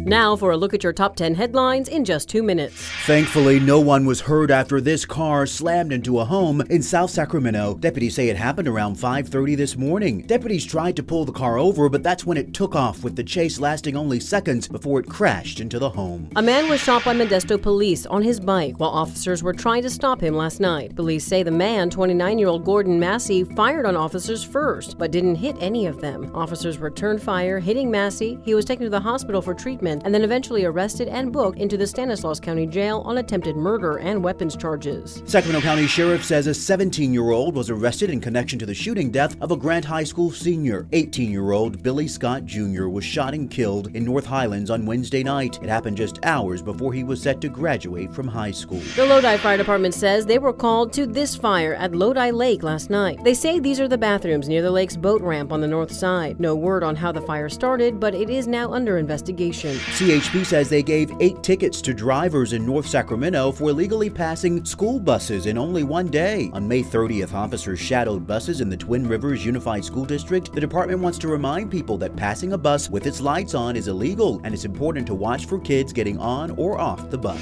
Now for a look at your top 10 headlines in just 2 minutes. Thankfully, no one was hurt after this car slammed into a home in South Sacramento. Deputies say it happened around 5:30 this morning. Deputies tried to pull the car over, but that's when it took off, with the chase lasting only seconds before it crashed into the home. A man was shot by Modesto police on his bike while officers were trying to stop him last night. Police say the man, 29-year-old Gordon Massey, fired on officers first, but didn't hit any of them. Officers returned fire, hitting Massey. He was taken to the hospital for treatment and then eventually arrested and booked into the Stanislaus County Jail on attempted murder and weapons charges. Sacramento County Sheriff says a 17-year-old was arrested in connection to the shooting death of a Grant High School senior. 18-year-old Billy Scott Jr. was shot and killed in North Highlands on Wednesday night. It happened just hours before he was set to graduate from high school. The Lodi Fire Department says they were called to this fire at Lodi Lake last night. They say these are the bathrooms near the lake's boat ramp on the north side. No word on how the fire started, but it is now under investigation. CHP says they gave 8 tickets to drivers in North Sacramento for illegally passing school buses in only one day. On May 30th, officers shadowed buses in the Twin Rivers Unified School District. The department wants to remind people that passing a bus with its lights on is illegal, and it's important to watch for kids getting on or off the bus.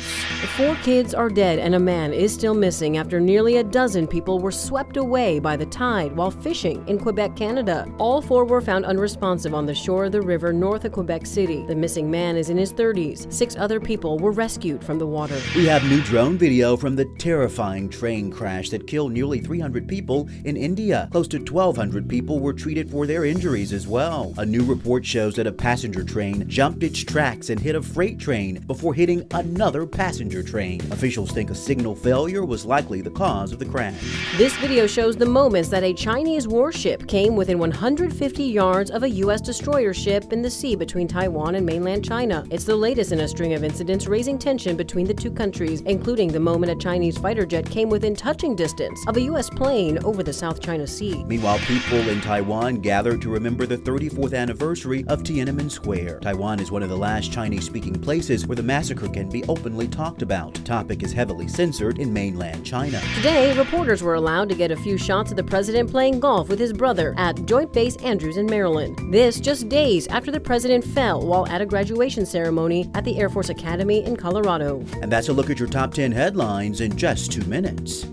4 kids are dead and a man is still missing after nearly a dozen people were swept away by the tide while fishing in Quebec, Canada. All 4 were found unresponsive on the shore of the river north of Quebec City. The missing man is in his 30s. 6 other people were rescued from the water. We have new drone video from the terrifying train crash that killed nearly 300 people in India. Close to 1,200 people were treated for their injuries as well. A new report shows that a passenger train jumped its tracks and hit a freight train before hitting another passenger train. Officials think a signal failure was likely the cause of the crash. This video shows the moments that a Chinese warship came within 150 yards of a U.S. destroyer ship in the sea between Taiwan and mainland China. It's the latest in a string of incidents raising tension between the two countries, including the moment a Chinese fighter jet came within touching distance of a U.S. plane over the South China Sea. Meanwhile, people in Taiwan gathered to remember the 34th anniversary of Tiananmen Square. Taiwan is one of the last Chinese-speaking places where the massacre can be openly talked about. The topic is heavily censored in mainland China. Today, reporters were allowed to get a few shots of the president playing golf with his brother at Joint Base Andrews in Maryland. This just days after the president fell while at a graduation ceremony at the Air Force Academy in Colorado. And that's a look at your top 10 headlines in just 2 minutes.